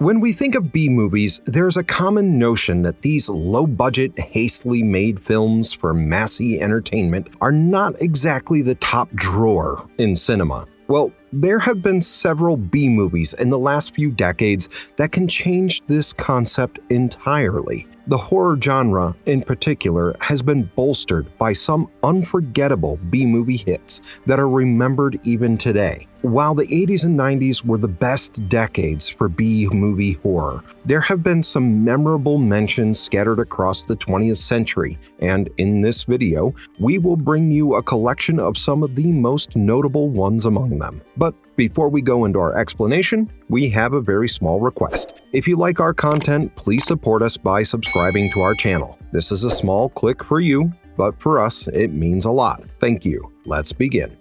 When we think of B-movies, there's a common notion that these low-budget, hastily made films for massy entertainment are not exactly the top drawer in cinema. Well, there have been several B-movies in the last few decades that can change this concept entirely. The horror genre, in particular, has been bolstered by some unforgettable B-movie hits that are remembered even today. While the 80s and 90s were the best decades for B-movie horror, there have been some memorable mentions scattered across the 20th century, and in this video, we will bring you a collection of some of the most notable ones among them. But before we go into our explanation, we have a very small request. If you like our content, please support us by subscribing to our channel. This is a small click for you, but for us, it means a lot. Thank you. Let's begin.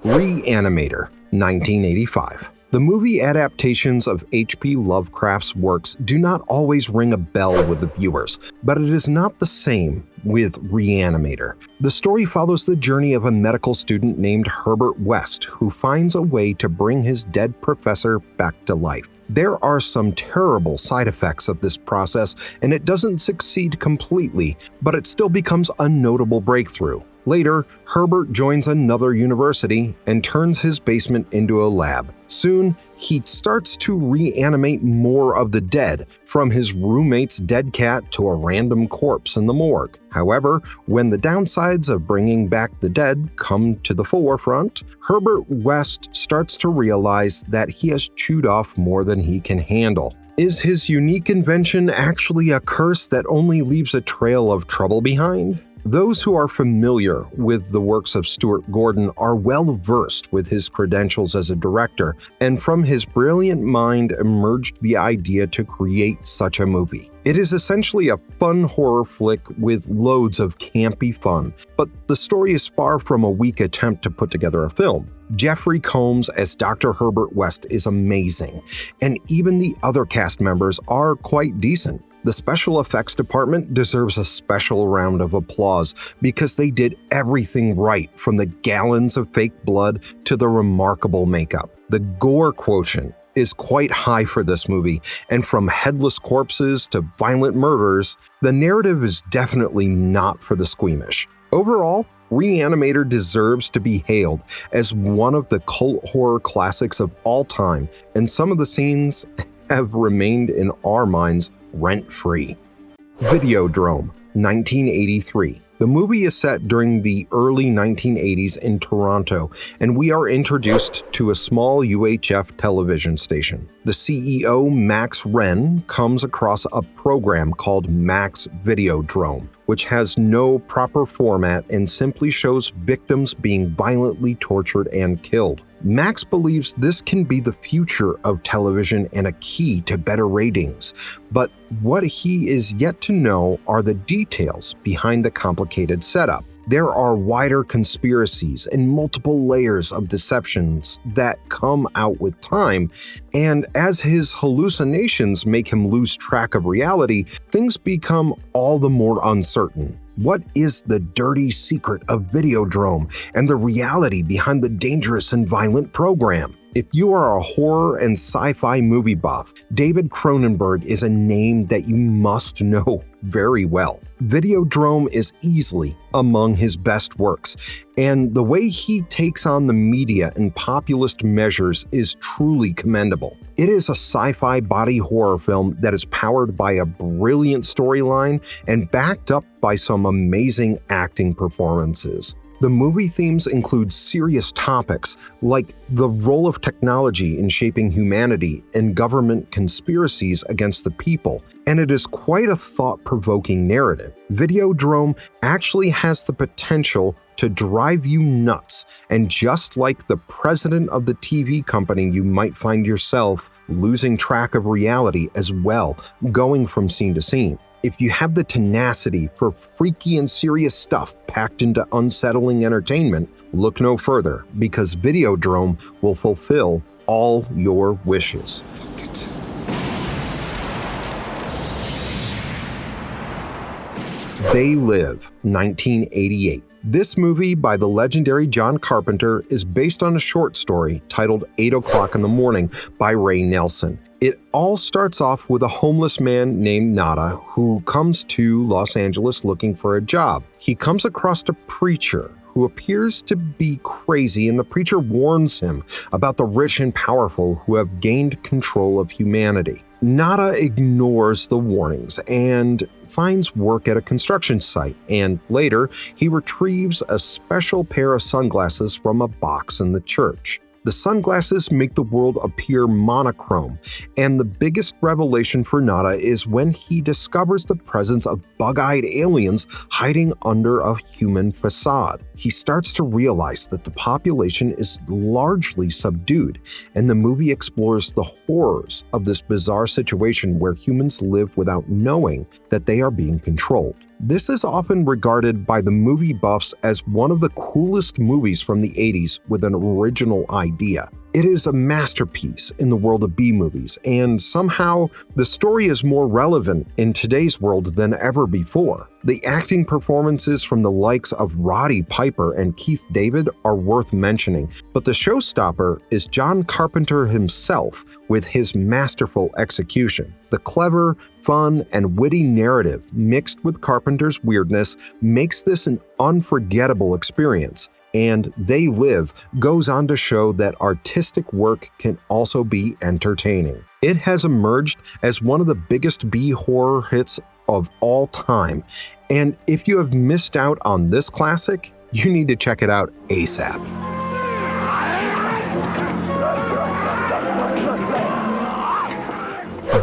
ReAnimator, 1985. The movie adaptations of H.P. Lovecraft's works do not always ring a bell with the viewers, but it is not the same with ReAnimator. The story follows the journey of a medical student named Herbert West who finds a way to bring his dead professor back to life. There are some terrible side effects of this process, and it doesn't succeed completely, but it still becomes a notable breakthrough. Later, Herbert joins another university and turns his basement into a lab. Soon, he starts to reanimate more of the dead, from his roommate's dead cat to a random corpse in the morgue. However, when the downsides of bringing back the dead come to the forefront, Herbert West starts to realize that he has chewed off more than he can handle. Is his unique invention actually a curse that only leaves a trail of trouble behind? Those who are familiar with the works of Stuart Gordon are well versed with his credentials as a director, and from his brilliant mind emerged the idea to create such a movie. It is essentially a fun horror flick with loads of campy fun, but the story is far from a weak attempt to put together a film. Jeffrey Combs as Dr. Herbert West is amazing, and even the other cast members are quite decent. The special effects department deserves a special round of applause because they did everything right, from the gallons of fake blood to the remarkable makeup. The gore quotient is quite high for this movie, and from headless corpses to violent murders, the narrative is definitely not for the squeamish. Overall, ReAnimator deserves to be hailed as one of the cult horror classics of all time, and some of the scenes have remained in our minds rent-free. Drome, 1983. The movie is set during the early 1980s in Toronto, and we are introduced to a small UHF television station. The CEO, Max Wren, comes across a program called Max Videodrome, which has no proper format and simply shows victims being violently tortured and killed. Max believes this can be the future of television and a key to better ratings, but what he is yet to know are the details behind the complicated setup. There are wider conspiracies and multiple layers of deceptions that come out with time, and as his hallucinations make him lose track of reality, things become all the more uncertain. What is the dirty secret of Videodrome and the reality behind the dangerous and violent program? If you are a horror and sci-fi movie buff, David Cronenberg is a name that you must know very well. Videodrome is easily among his best works, and the way he takes on the media in populist measures is truly commendable. It is a sci-fi body horror film that is powered by a brilliant storyline and backed up by some amazing acting performances. The movie themes include serious topics like the role of technology in shaping humanity and government conspiracies against the people, and it is quite a thought-provoking narrative. Videodrome actually has the potential to drive you nuts, and just like the president of the TV company, you might find yourself losing track of reality as well, going from scene to scene. If you have the tenacity for freaky and serious stuff packed into unsettling entertainment, look no further, because Videodrome will fulfill all your wishes. They Live, 1988. This movie by the legendary John Carpenter is based on a short story titled 8 O'Clock in the Morning by Ray Nelson. It all starts off with a homeless man named Nada who comes to Los Angeles looking for a job. He comes across a preacher who appears to be crazy, and the preacher warns him about the rich and powerful who have gained control of humanity. Nada ignores the warnings and finds work at a construction site, and later he retrieves a special pair of sunglasses from a box in the church. The sunglasses make the world appear monochrome, and the biggest revelation for Nada is when he discovers the presence of bug-eyed aliens hiding under a human facade. He starts to realize that the population is largely subdued, and the movie explores the horrors of this bizarre situation where humans live without knowing that they are being controlled. This is often regarded by the movie buffs as one of the coolest movies from the 80s with an original idea. It is a masterpiece in the world of B-movies, and somehow the story is more relevant in today's world than ever before. The acting performances from the likes of Roddy Piper and Keith David are worth mentioning, but the showstopper is John Carpenter himself with his masterful execution. The clever, fun, and witty narrative mixed with Carpenter's weirdness makes this an unforgettable experience. And They Live goes on to show that artistic work can also be entertaining. It has emerged as one of the biggest B-horror hits of all time, and if you have missed out on this classic, you need to check it out ASAP.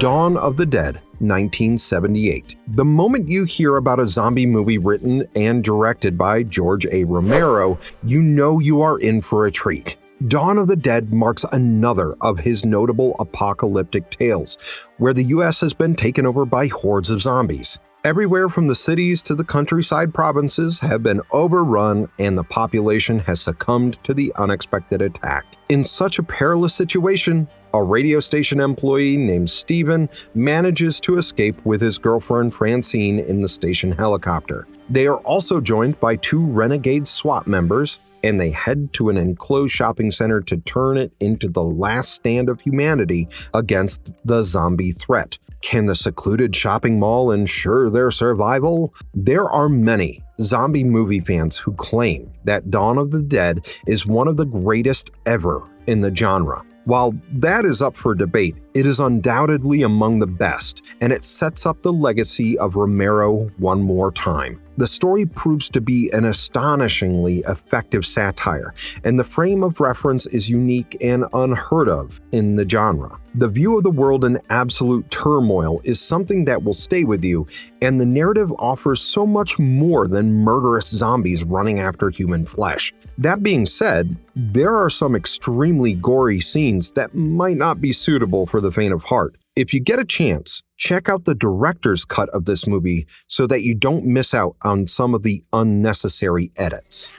Dawn of the Dead, 1978. The moment you hear about a zombie movie written and directed by George A. Romero, you know you are in for a treat. Dawn of the Dead marks another of his notable apocalyptic tales, where the US has been taken over by hordes of zombies. Everywhere from the cities to the countryside provinces have been overrun, and the population has succumbed to the unexpected attack. In such a perilous situation, a radio station employee named Steven manages to escape with his girlfriend Francine in the station helicopter. They are also joined by 2 renegade SWAT members, and they head to an enclosed shopping center to turn it into the last stand of humanity against the zombie threat. Can the secluded shopping mall ensure their survival? There are many zombie movie fans who claim that Dawn of the Dead is one of the greatest ever in the genre. While that is up for debate, it is undoubtedly among the best, and it sets up the legacy of Romero one more time. The story proves to be an astonishingly effective satire, and the frame of reference is unique and unheard of in the genre. The view of the world in absolute turmoil is something that will stay with you, and the narrative offers so much more than murderous zombies running after human flesh. That being said, there are some extremely gory scenes that might not be suitable for the faint of heart. If you get a chance, check out the director's cut of this movie so that you don't miss out on some of the unnecessary edits.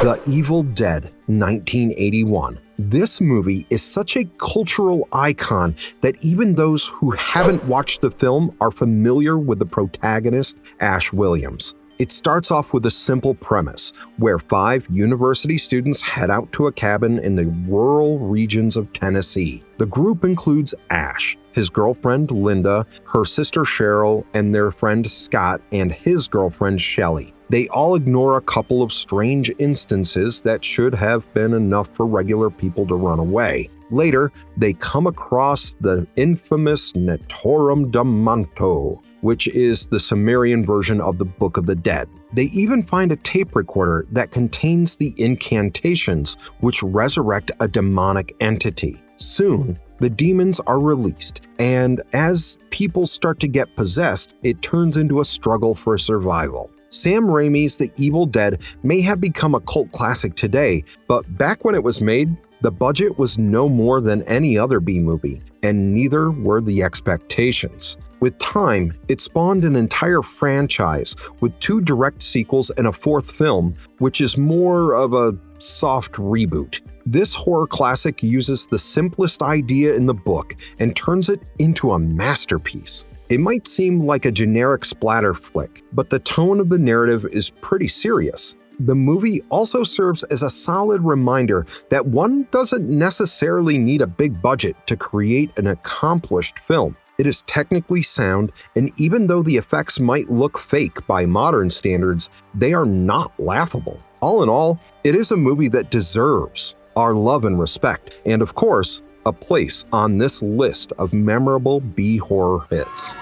The Evil Dead, 1981. This movie is such a cultural icon that even those who haven't watched the film are familiar with the protagonist, Ash Williams. It starts off with a simple premise, where 5 university students head out to a cabin in the rural regions of Tennessee. The group includes Ash, his girlfriend Linda, her sister Cheryl, and their friend Scott and his girlfriend Shelley. They all ignore a couple of strange instances that should have been enough for regular people to run away. Later, they come across the infamous Naturom de Manto, which is the Sumerian version of the Book of the Dead. They even find a tape recorder that contains the incantations which resurrect a demonic entity. Soon, the demons are released, and as people start to get possessed, it turns into a struggle for survival. Sam Raimi's The Evil Dead may have become a cult classic today, but back when it was made, the budget was no more than any other B-movie, and neither were the expectations. With time, it spawned an entire franchise with 2 direct sequels and a 4th film, which is more of a soft reboot. This horror classic uses the simplest idea in the book and turns it into a masterpiece. It might seem like a generic splatter flick, but the tone of the narrative is pretty serious. The movie also serves as a solid reminder that one doesn't necessarily need a big budget to create an accomplished film. It is technically sound, and even though the effects might look fake by modern standards, they are not laughable. All in all, it is a movie that deserves our love and respect, and of course, a place on this list of memorable B-horror hits.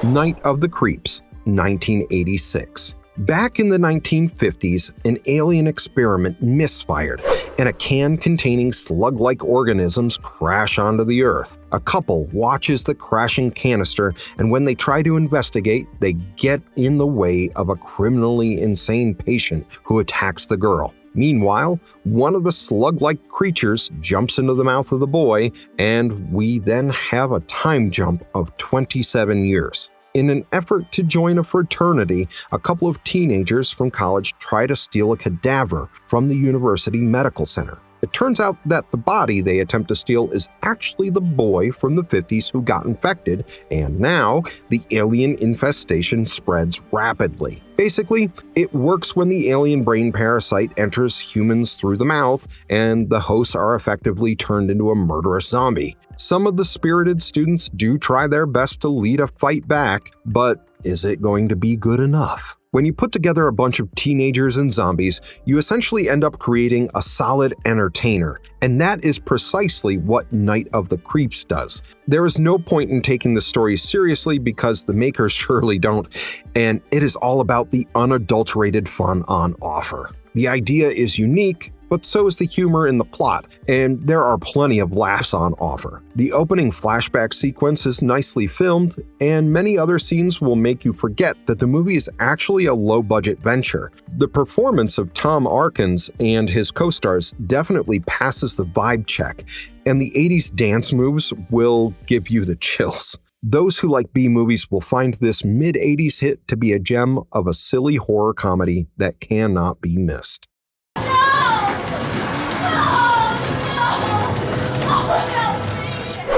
Night of the Creeps, 1986. Back in the 1950s, an alien experiment misfired, and a can containing slug-like organisms crash onto the Earth. A couple watches the crashing canister, and when they try to investigate, they get in the way of a criminally insane patient who attacks the girl. Meanwhile, one of the slug-like creatures jumps into the mouth of the boy, and we then have a time jump of 27 years. In an effort to join a fraternity, a couple of teenagers from college try to steal a cadaver from the university medical center. It turns out that the body they attempt to steal is actually the boy from the 50s who got infected, and now the alien infestation spreads rapidly. Basically, it works when the alien brain parasite enters humans through the mouth, and the hosts are effectively turned into a murderous zombie. Some of the spirited students do try their best to lead a fight back, but is it going to be good enough? When you put together a bunch of teenagers and zombies, you essentially end up creating a solid entertainer, and that is precisely what Night of the Creeps does. There is no point in taking the story seriously because the makers surely don't, and it is all about the unadulterated fun on offer. The idea is unique, but so is the humor in the plot, and there are plenty of laughs on offer. The opening flashback sequence is nicely filmed, and many other scenes will make you forget that the movie is actually a low-budget venture. The performance of Tom Arkins and his co-stars definitely passes the vibe check, and the 80s dance moves will give you the chills. Those who like B-movies will find this mid-80s hit to be a gem of a silly horror comedy that cannot be missed.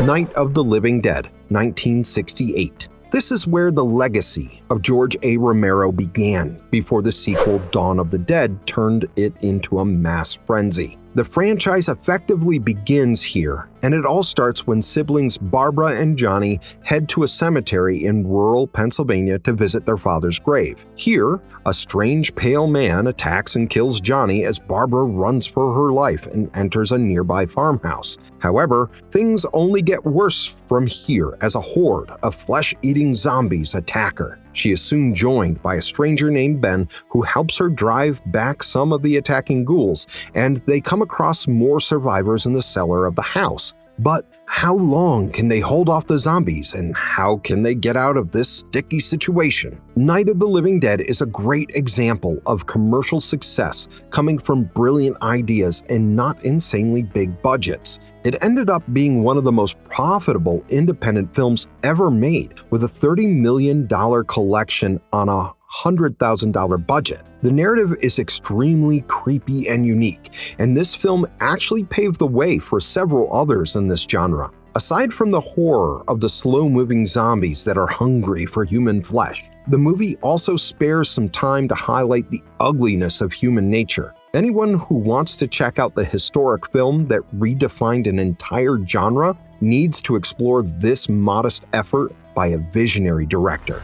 Night of the Living Dead, 1968. This is where the legacy of George A. Romero began, before the sequel Dawn of the Dead turned it into a mass frenzy. The franchise effectively begins here, and it all starts when siblings Barbara and Johnny head to a cemetery in rural Pennsylvania to visit their father's grave. Here, a strange pale man attacks and kills Johnny as Barbara runs for her life and enters a nearby farmhouse. However, things only get worse from here as a horde of flesh-eating zombies attack her. She is soon joined by a stranger named Ben who helps her drive back some of the attacking ghouls, and they come across more survivors in the cellar of the house. But how long can they hold off the zombies, and how can they get out of this sticky situation? Night of the Living Dead is a great example of commercial success coming from brilliant ideas and not insanely big budgets. It ended up being one of the most profitable independent films ever made, with a $30 million collection on a $100,000 budget. The narrative is extremely creepy and unique, and this film actually paved the way for several others in this genre. Aside from the horror of the slow-moving zombies that are hungry for human flesh, the movie also spares some time to highlight the ugliness of human nature. Anyone who wants to check out the historic film that redefined an entire genre needs to explore this modest effort by a visionary director.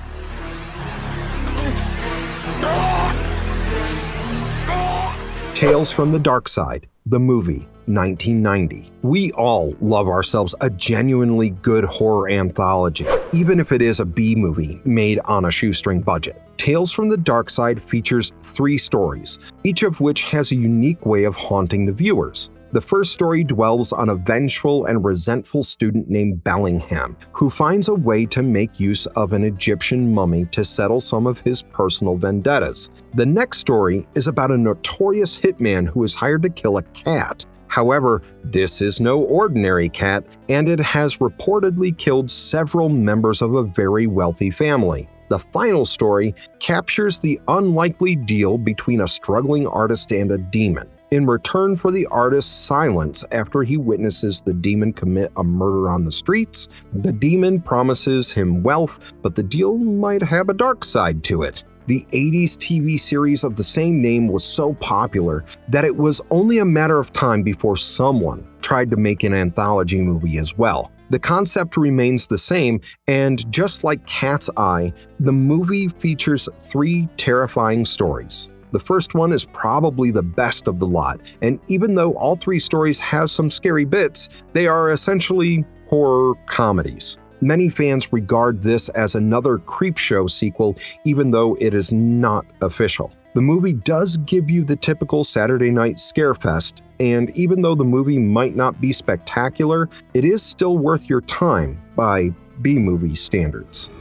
Tales from the Dark Side, the movie, 1990. We all love ourselves a genuinely good horror anthology, even if it is a B-movie made on a shoestring budget. Tales from the Dark Side features 3 stories, each of which has a unique way of haunting the viewers. The first story dwells on a vengeful and resentful student named Bellingham, who finds a way to make use of an Egyptian mummy to settle some of his personal vendettas. The next story is about a notorious hitman who is hired to kill a cat. However, this is no ordinary cat, and it has reportedly killed several members of a very wealthy family. The final story captures the unlikely deal between a struggling artist and a demon. In return for the artist's silence after he witnesses the demon commit a murder on the streets, the demon promises him wealth, but the deal might have a dark side to it. The 80s TV series of the same name was so popular that it was only a matter of time before someone tried to make an anthology movie as well. The concept remains the same, and just like Cat's Eye, the movie features 3 terrifying stories. The first one is probably the best of the lot, and even though all 3 stories have some scary bits, they are essentially horror comedies. Many fans regard this as another Creepshow sequel, even though it is not official. The movie does give you the typical Saturday night scarefest, and even though the movie might not be spectacular, it is still worth your time by B-movie standards.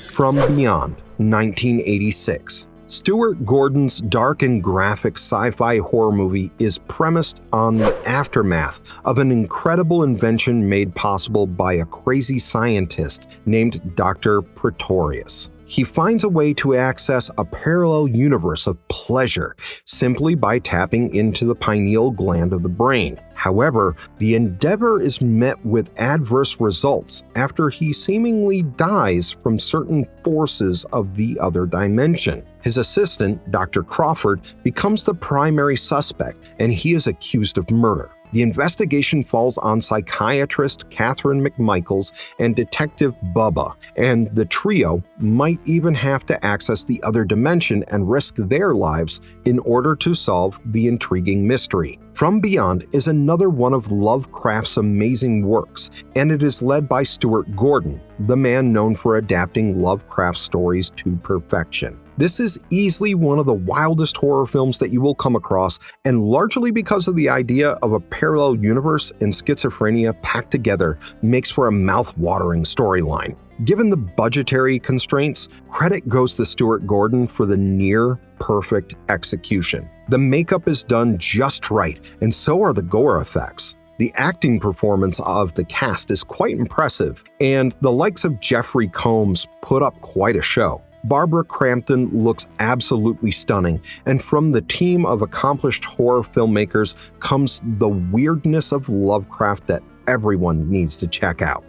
From Beyond, 1986. Stuart Gordon's dark and graphic sci-fi horror movie is premised on the aftermath of an incredible invention made possible by a crazy scientist named Dr. Pretorius. He finds a way to access a parallel universe of pleasure simply by tapping into the pineal gland of the brain. However, the endeavor is met with adverse results after he seemingly dies from certain forces of the other dimension. His assistant, Dr. Crawford, becomes the primary suspect, and he is accused of murder. The investigation falls on psychiatrist Catherine McMichaels and Detective Bubba, and the trio might even have to access the other dimension and risk their lives in order to solve the intriguing mystery. From Beyond is another one of Lovecraft's amazing works, and it is led by Stuart Gordon, the man known for adapting Lovecraft stories to perfection. This is easily one of the wildest horror films that you will come across, and largely because of the idea of a parallel universe and schizophrenia packed together makes for a mouth-watering storyline. Given the budgetary constraints, credit goes to Stuart Gordon for the near-perfect execution. The makeup is done just right, and so are the gore effects. The acting performance of the cast is quite impressive, and the likes of Jeffrey Combs put up quite a show. Barbara Crampton looks absolutely stunning, and from the team of accomplished horror filmmakers comes the weirdness of Lovecraft that everyone needs to check out.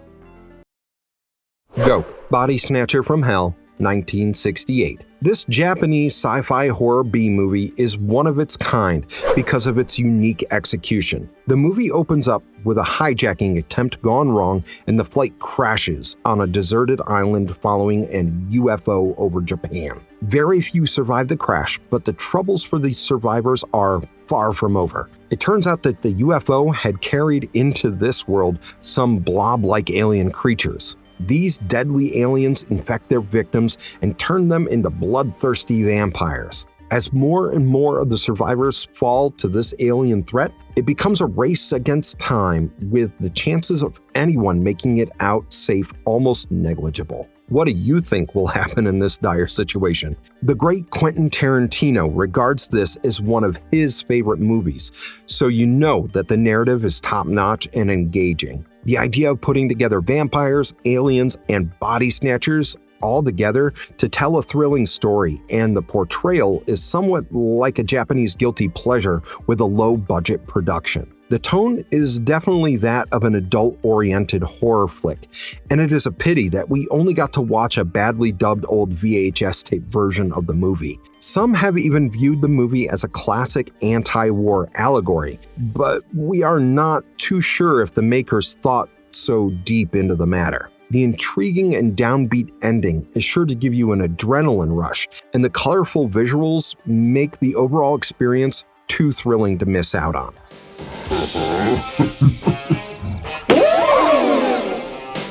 Go, Body Snatcher from Hell, 1968. This Japanese sci-fi horror B-movie is one of its kind because of its unique execution. The movie opens up with a hijacking attempt gone wrong, and the flight crashes on a deserted island following an UFO over Japan. Very few survive the crash, but the troubles for the survivors are far from over. It turns out that the UFO had carried into this world some blob-like alien creatures. These deadly aliens infect their victims and turn them into bloodthirsty vampires. As more and more of the survivors fall to this alien threat, it becomes a race against time, with the chances of anyone making it out safe almost negligible. What do you think will happen in this dire situation? The great Quentin Tarantino regards this as one of his favorite movies, so you know that the narrative is top-notch and engaging. The idea of putting together vampires, aliens, and body snatchers all together to tell a thrilling story, and the portrayal is somewhat like a Japanese guilty pleasure with a low-budget production. The tone is definitely that of an adult-oriented horror flick, and it is a pity that we only got to watch a badly dubbed old VHS tape version of the movie. Some have even viewed the movie as a classic anti-war allegory, but we are not too sure if the makers thought so deep into the matter. The intriguing and downbeat ending is sure to give you an adrenaline rush, and the colorful visuals make the overall experience too thrilling to miss out on.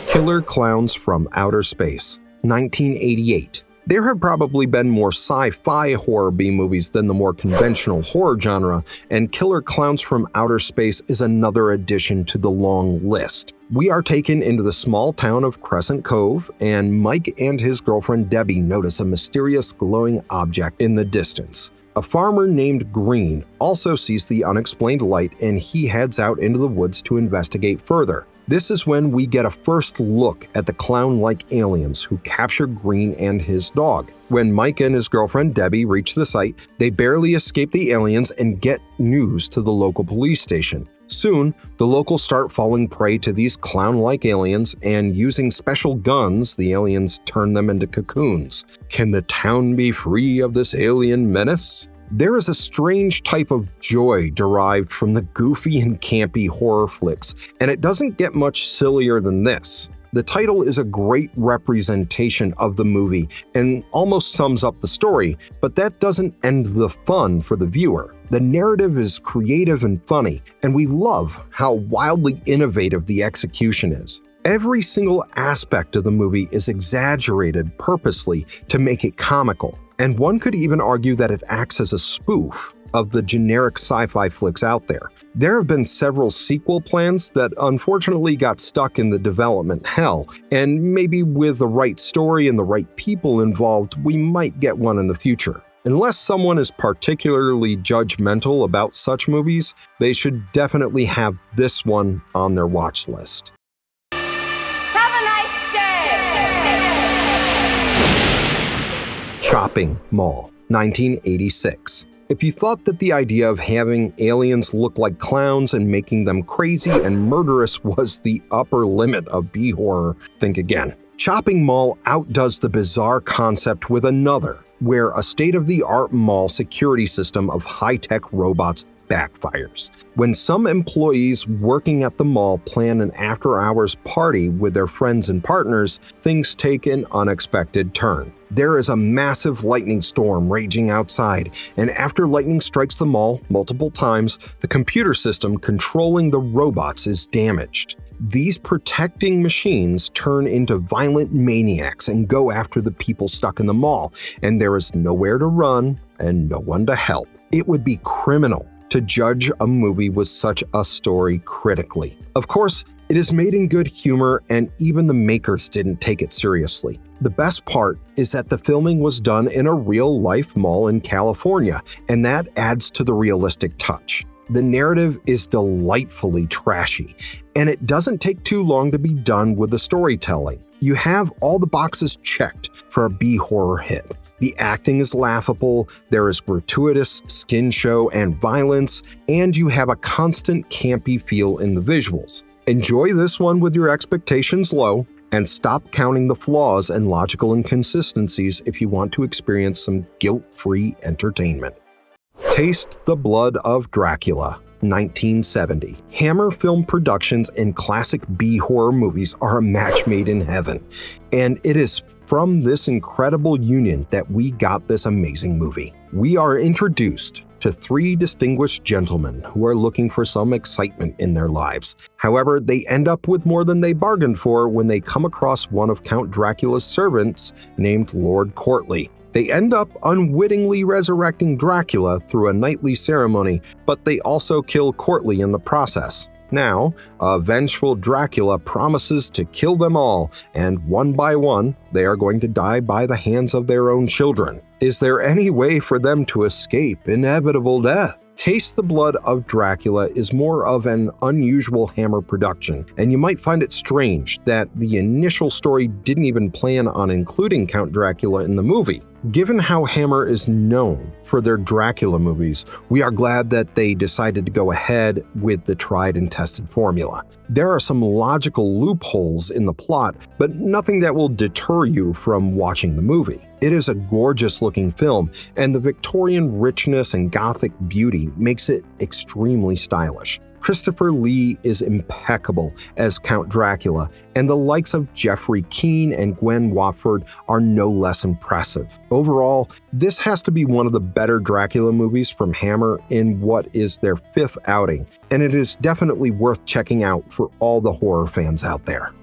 Killer Clowns from Outer Space, 1988. There have probably been more sci-fi horror B-movies than the more conventional horror genre, and Killer Clowns from Outer Space is another addition to the long list. We are taken into the small town of Crescent Cove, and Mike and his girlfriend Debbie notice a mysterious glowing object in the distance. A farmer named Green also sees the unexplained light, and he heads out into the woods to investigate further. This is when we get a first look at the clown-like aliens who capture Green and his dog. When Mike and his girlfriend Debbie reach the site, they barely escape the aliens and get news to the local police station. Soon, the locals start falling prey to these clown-like aliens, and using special guns, the aliens turn them into cocoons. Can the town be free of this alien menace? There is a strange type of joy derived from the goofy and campy horror flicks, and it doesn't get much sillier than this. The title is a great representation of the movie and almost sums up the story, but that doesn't end the fun for the viewer. The narrative is creative and funny, and we love how wildly innovative the execution is. Every single aspect of the movie is exaggerated purposely to make it comical, and one could even argue that it acts as a spoof of the generic sci-fi flicks out there. There have been several sequel plans that unfortunately got stuck in the development hell, and maybe with the right story and the right people involved, we might get one in the future. Unless someone is particularly judgmental about such movies, they should definitely have this one on their watch list. Have a nice day! Chopping Mall, 1986. If you thought that the idea of having aliens look like clowns and making them crazy and murderous was the upper limit of B-horror, think again. Chopping Mall outdoes the bizarre concept with another, where a state-of-the-art mall security system of high-tech robots backfires. When some employees working at the mall plan an after-hours party with their friends and partners, things take an unexpected turn. There is a massive lightning storm raging outside, and after lightning strikes the mall multiple times, the computer system controlling the robots is damaged. These protecting machines turn into violent maniacs and go after the people stuck in the mall, and there is nowhere to run and no one to help. It would be criminal to judge a movie with such a story critically. Of course, it is made in good humor, and even the makers didn't take it seriously. The best part is that the filming was done in a real-life mall in California, and that adds to the realistic touch. The narrative is delightfully trashy, and it doesn't take too long to be done with the storytelling. You have all the boxes checked for a B-horror hit. The acting is laughable, there is gratuitous skin show and violence, and you have a constant campy feel in the visuals. Enjoy this one with your expectations low, and stop counting the flaws and logical inconsistencies if you want to experience some guilt-free entertainment. Taste the Blood of Dracula, 1970. Hammer Film Productions and classic B-horror movies are a match made in heaven, and it is from this incredible union that we got this amazing movie. We are introduced to three distinguished gentlemen who are looking for some excitement in their lives. However, they end up with more than they bargained for when they come across one of Count Dracula's servants named Lord Courtly. They end up unwittingly resurrecting Dracula through a nightly ceremony, but they also kill Courtly in the process. Now, a vengeful Dracula promises to kill them all, and one by one, they are going to die by the hands of their own children. Is there any way for them to escape inevitable death? Taste the Blood of Dracula is more of an unusual Hammer production, and you might find it strange that the initial story didn't even plan on including Count Dracula in the movie. Given how Hammer is known for their Dracula movies, we are glad that they decided to go ahead with the tried and tested formula. There are some logical loopholes in the plot, but nothing that will deter you from watching the movie. It is a gorgeous looking film, and the Victorian richness and Gothic beauty makes it extremely stylish. Christopher Lee is impeccable as Count Dracula, and the likes of Jeffrey Keane and Gwen Watford are no less impressive. Overall, this has to be one of the better Dracula movies from Hammer in what is their fifth outing, and it is definitely worth checking out for all the horror fans out there.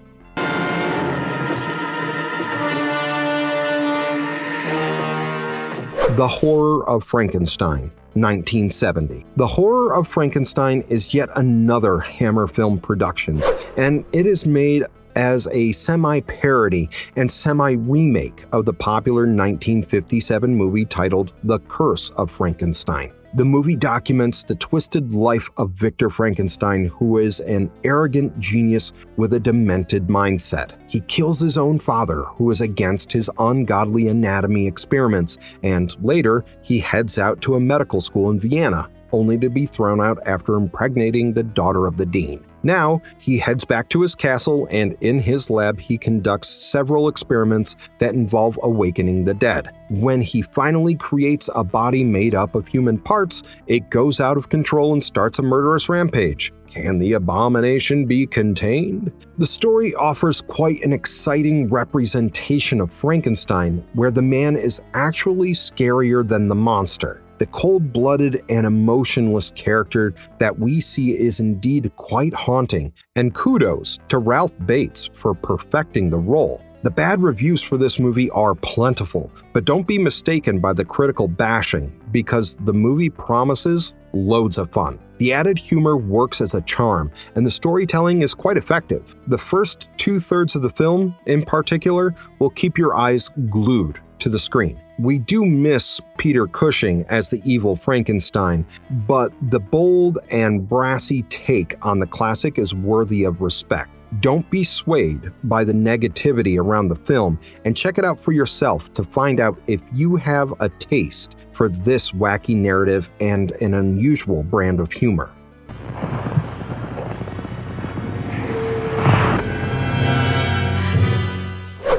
The Horror of Frankenstein, 1970. The Horror of Frankenstein is yet another Hammer Film Productions, and it is made as a semi-parody and semi-remake of the popular 1957 movie titled The Curse of Frankenstein. The movie documents the twisted life of Victor Frankenstein, who is an arrogant genius with a demented mindset. He kills his own father, who is against his ungodly anatomy experiments, and later he heads out to a medical school in Vienna, only to be thrown out after impregnating the daughter of the dean. Now, he heads back to his castle, and in his lab he conducts several experiments that involve awakening the dead. When he finally creates a body made up of human parts, it goes out of control and starts a murderous rampage. Can the abomination be contained? The story offers quite an exciting representation of Frankenstein, where the man is actually scarier than the monster. The cold-blooded and emotionless character that we see is indeed quite haunting, and kudos to Ralph Bates for perfecting the role. The bad reviews for this movie are plentiful, but don't be mistaken by the critical bashing, because the movie promises loads of fun. The added humor works as a charm, and the storytelling is quite effective. The first 2/3 of the film, in particular, will keep your eyes glued to the screen. We do miss Peter Cushing as the evil Frankenstein, but the bold and brassy take on the classic is worthy of respect. Don't be swayed by the negativity around the film, and check it out for yourself to find out if you have a taste for this wacky narrative and an unusual brand of humor.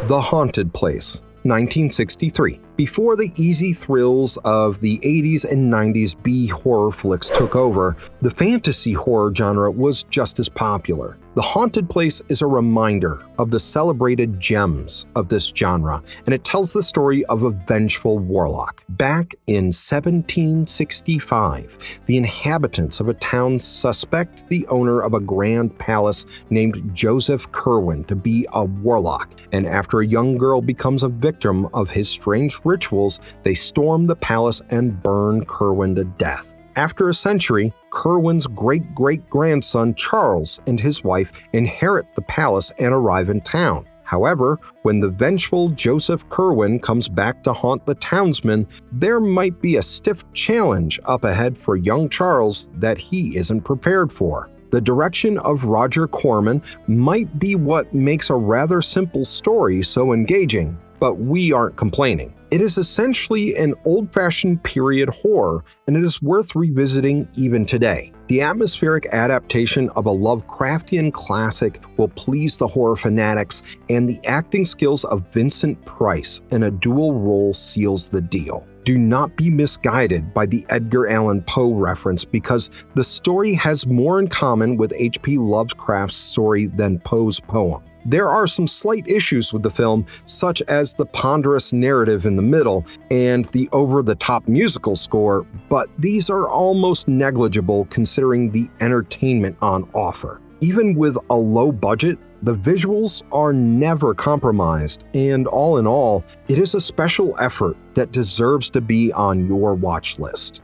The Haunted Place, 1963. Before the easy thrills of the 80s and 90s B horror flicks took over, the fantasy horror genre was just as popular. The Haunted Place is a reminder of the celebrated gems of this genre, and it tells the story of a vengeful warlock. Back in 1765, the inhabitants of a town suspect the owner of a grand palace named Joseph Curwen to be a warlock, and after a young girl becomes a victim of his strange rituals, they storm the palace and burn Curwen to death. After a century, Curwen's great-great-grandson Charles and his wife inherit the palace and arrive in town. However, when the vengeful Joseph Curwen comes back to haunt the townsmen, there might be a stiff challenge up ahead for young Charles that he isn't prepared for. The direction of Roger Corman might be what makes a rather simple story so engaging, but we aren't complaining. It is essentially an old-fashioned period horror, and it is worth revisiting even today. The atmospheric adaptation of a Lovecraftian classic will please the horror fanatics, and the acting skills of Vincent Price in a dual role seals the deal. Do not be misguided by the Edgar Allan Poe reference, because the story has more in common with H.P. Lovecraft's story than Poe's poem. There are some slight issues with the film, such as the ponderous narrative in the middle and the over-the-top musical score, but these are almost negligible considering the entertainment on offer. Even with a low budget, the visuals are never compromised, and all in all, it is a special effort that deserves to be on your watch list.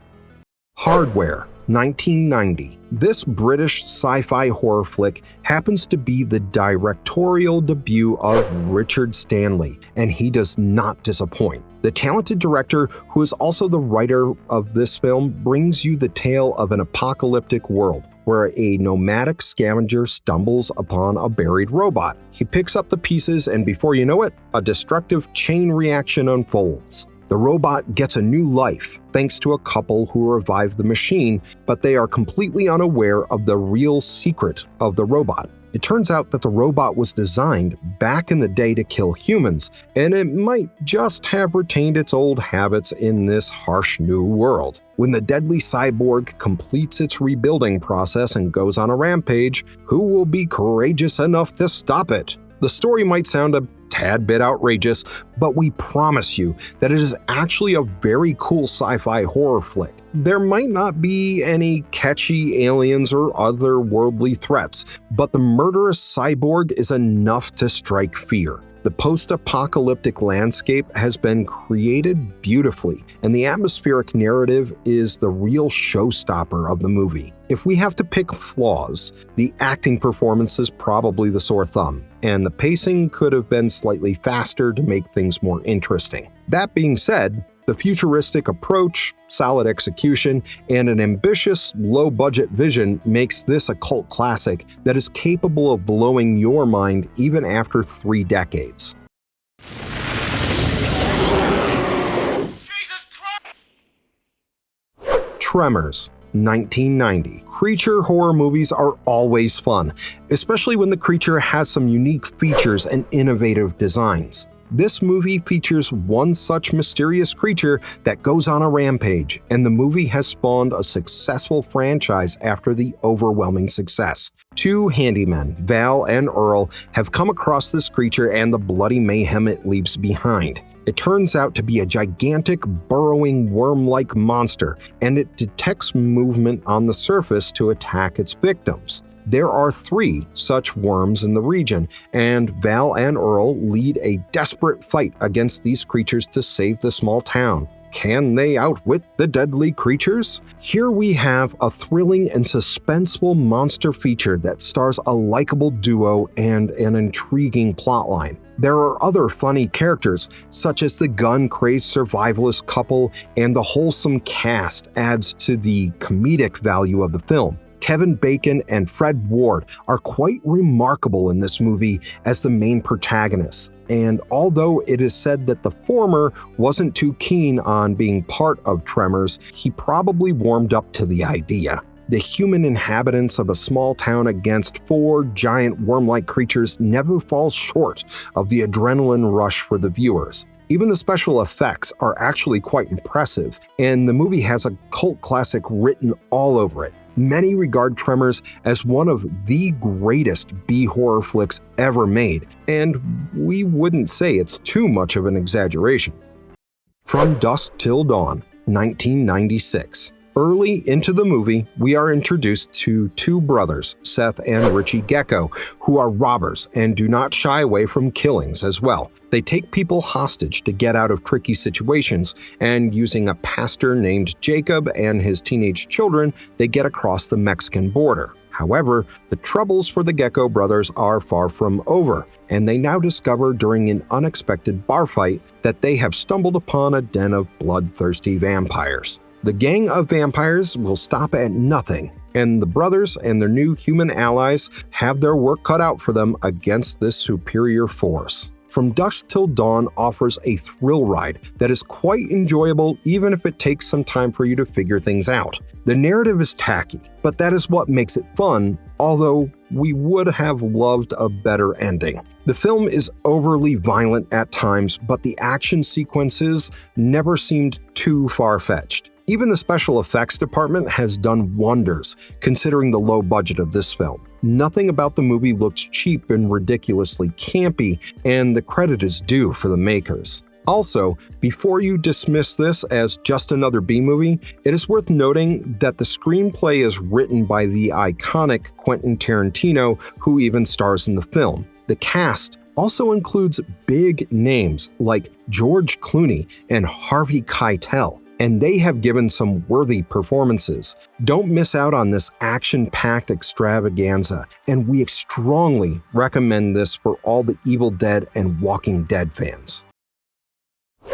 Hardware, 1990. This British sci-fi horror flick happens to be the directorial debut of Richard Stanley, and he does not disappoint. The talented director, who is also the writer of this film, brings you the tale of an apocalyptic world where a nomadic scavenger stumbles upon a buried robot. He picks up the pieces, and before you know it, a destructive chain reaction unfolds. The robot gets a new life thanks to a couple who revive the machine, but they are completely unaware of the real secret of the robot. It turns out that the robot was designed back in the day to kill humans, and it might just have retained its old habits in this harsh new world. When the deadly cyborg completes its rebuilding process and goes on a rampage, who will be courageous enough to stop it? The story might sound a tad bit outrageous, but we promise you that it is actually a very cool sci-fi horror flick. There might not be any catchy aliens or otherworldly threats, but the murderous cyborg is enough to strike fear. The post-apocalyptic landscape has been created beautifully, and the atmospheric narrative is the real showstopper of the movie. If we have to pick flaws, the acting performance is probably the sore thumb, and the pacing could have been slightly faster to make things more interesting. That being said, The futuristic approach, solid execution, and an ambitious, low-budget vision makes this a cult classic that is capable of blowing your mind even after 3 decades. Tremors, 1990. Creature horror movies are always fun, especially when the creature has some unique features and innovative designs. This movie features one such mysterious creature that goes on a rampage, and the movie has spawned a successful franchise after the overwhelming success. 2 handymen, Val and Earl, have come across this creature and the bloody mayhem it leaves behind. It turns out to be a gigantic, burrowing, worm-like monster, and it detects movement on the surface to attack its victims. There are 3 such worms in the region, and Val and Earl lead a desperate fight against these creatures to save the small town. Can they outwit the deadly creatures? Here we have a thrilling and suspenseful monster feature that stars a likable duo and an intriguing plotline. There are other funny characters, such as the gun-crazed survivalist couple, and the wholesome cast adds to the comedic value of the film. Kevin Bacon and Fred Ward are quite remarkable in this movie as the main protagonists, and although it is said that the former wasn't too keen on being part of Tremors, he probably warmed up to the idea. The human inhabitants of a small town against 4 giant worm-like creatures never falls short of the adrenaline rush for the viewers. Even the special effects are actually quite impressive, and the movie has a cult classic written all over it. Many regard Tremors as one of the greatest B-horror flicks ever made, and we wouldn't say it's too much of an exaggeration. From Dusk Till Dawn, 1996. Early into the movie, we are introduced to 2 brothers, Seth and Richie Gecko, who are robbers and do not shy away from killings as well. They take people hostage to get out of tricky situations, and using a pastor named Jacob and his teenage children, they get across the Mexican border. However, the troubles for the Gecko brothers are far from over, and they now discover during an unexpected bar fight that they have stumbled upon a den of bloodthirsty vampires. The gang of vampires will stop at nothing, and the brothers and their new human allies have their work cut out for them against this superior force. From Dusk Till Dawn offers a thrill ride that is quite enjoyable even if it takes some time for you to figure things out. The narrative is tacky, but that is what makes it fun, although we would have loved a better ending. The film is overly violent at times, but the action sequences never seemed too far-fetched. Even the special effects department has done wonders, considering the low budget of this film. Nothing about the movie looks cheap and ridiculously campy, and the credit is due for the makers. Also, before you dismiss this as just another B-movie, it is worth noting that the screenplay is written by the iconic Quentin Tarantino, who even stars in the film. The cast also includes big names like George Clooney and Harvey Keitel, and they have given some worthy performances. Don't miss out on this action-packed extravaganza, and we strongly recommend this for all the Evil Dead and Walking Dead fans.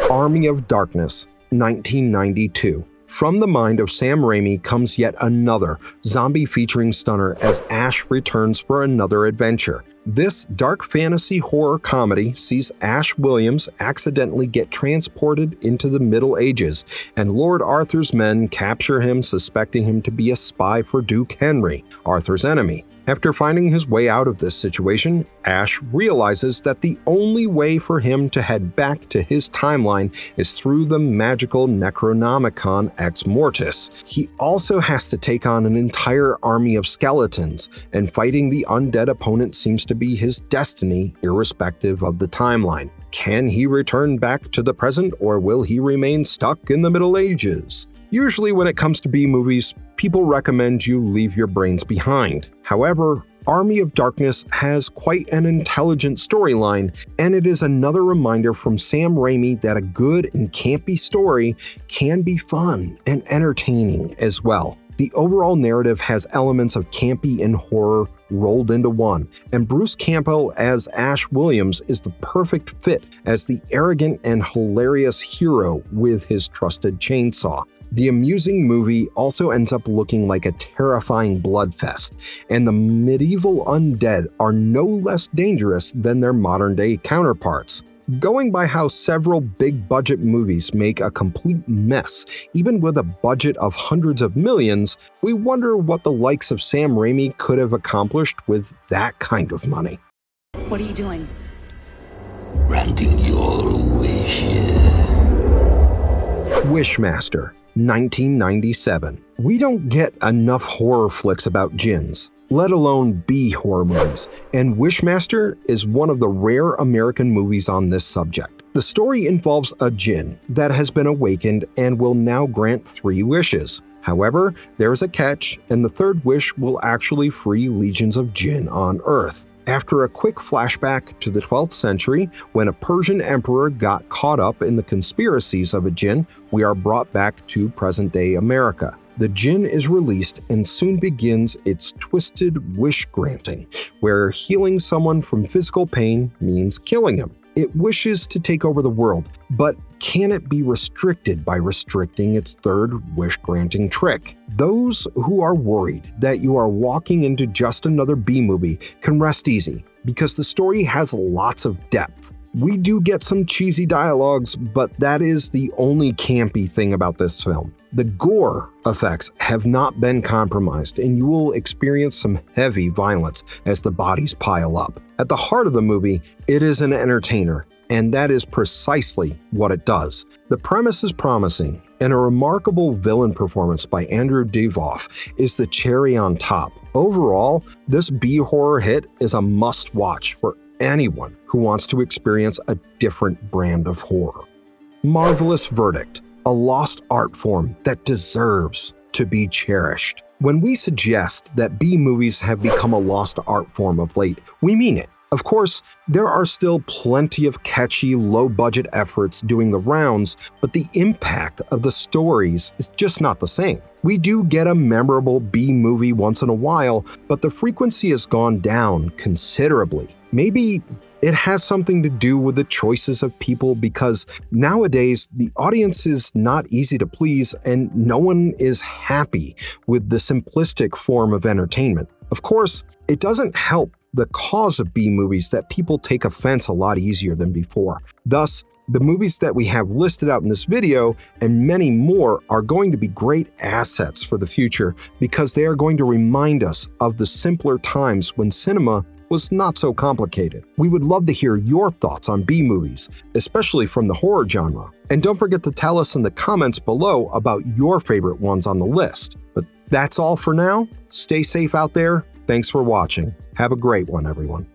Army of Darkness, 1992. From the mind of Sam Raimi comes yet another zombie-featuring stunner as Ash returns for another adventure. This dark fantasy horror comedy sees Ash Williams accidentally get transported into the Middle Ages, and Lord Arthur's men capture him, suspecting him to be a spy for Duke Henry, Arthur's enemy. After finding his way out of this situation, Ash realizes that the only way for him to head back to his timeline is through the magical Necronomicon Ex Mortis. He also has to take on an entire army of skeletons, and fighting the undead opponent seems to be his destiny irrespective of the timeline. Can he return back to the present, or will he remain stuck in the Middle Ages? Usually when it comes to B-movies, people recommend you leave your brains behind. However, Army of Darkness has quite an intelligent storyline, and it is another reminder from Sam Raimi that a good and campy story can be fun and entertaining as well. The overall narrative has elements of campy and horror rolled into one, and Bruce Campbell as Ash Williams is the perfect fit as the arrogant and hilarious hero with his trusted chainsaw. The amusing movie also ends up looking like a terrifying bloodfest, and the medieval undead are no less dangerous than their modern-day counterparts. Going by how several big-budget movies make a complete mess, even with a budget of hundreds of millions, we wonder what the likes of Sam Raimi could have accomplished with that kind of money. What are you doing? Granting your wishes. Wishmaster, 1997. We don't get enough horror flicks about jinns, let alone B-horror movies, and Wishmaster is one of the rare American movies on this subject. The story involves a jinn that has been awakened and will now grant 3 wishes. However, there is a catch, and the 3rd wish will actually free legions of jinn on Earth. After a quick flashback to the 12th century, when a Persian emperor got caught up in the conspiracies of a jinn, we are brought back to present-day America. The jinn is released and soon begins its twisted wish-granting, where healing someone from physical pain means killing him. It wishes to take over the world, but can it be restricted by restricting its 3rd wish-granting trick? Those who are worried that you are walking into just another B-movie can rest easy, because the story has lots of depth. We do get some cheesy dialogues, but that is the only campy thing about this film. The gore effects have not been compromised, and you will experience some heavy violence as the bodies pile up. At the heart of the movie, it is an entertainer, and that is precisely what it does. The premise is promising, and a remarkable villain performance by Andrew Divoff is the cherry on top. Overall, this B-horror hit is a must-watch for anyone who wants to experience a different brand of horror. Marvelous Verdict, a lost art form that deserves to be cherished. When we suggest that B-movies have become a lost art form of late, we mean it. Of course, there are still plenty of catchy, low-budget efforts doing the rounds, but the impact of the stories is just not the same. We do get a memorable B-movie once in a while, but the frequency has gone down considerably. Maybe it has something to do with the choices of people, because nowadays the audience is not easy to please and no one is happy with the simplistic form of entertainment. Of course, it doesn't help the cause of B-movies that people take offense a lot easier than before. Thus, the movies that we have listed out in this video and many more are going to be great assets for the future, because they are going to remind us of the simpler times when cinema was not so complicated. We would love to hear your thoughts on B-movies, especially from the horror genre. And don't forget to tell us in the comments below about your favorite ones on the list. But that's all for now. Stay safe out there. Thanks for watching. Have a great one, everyone.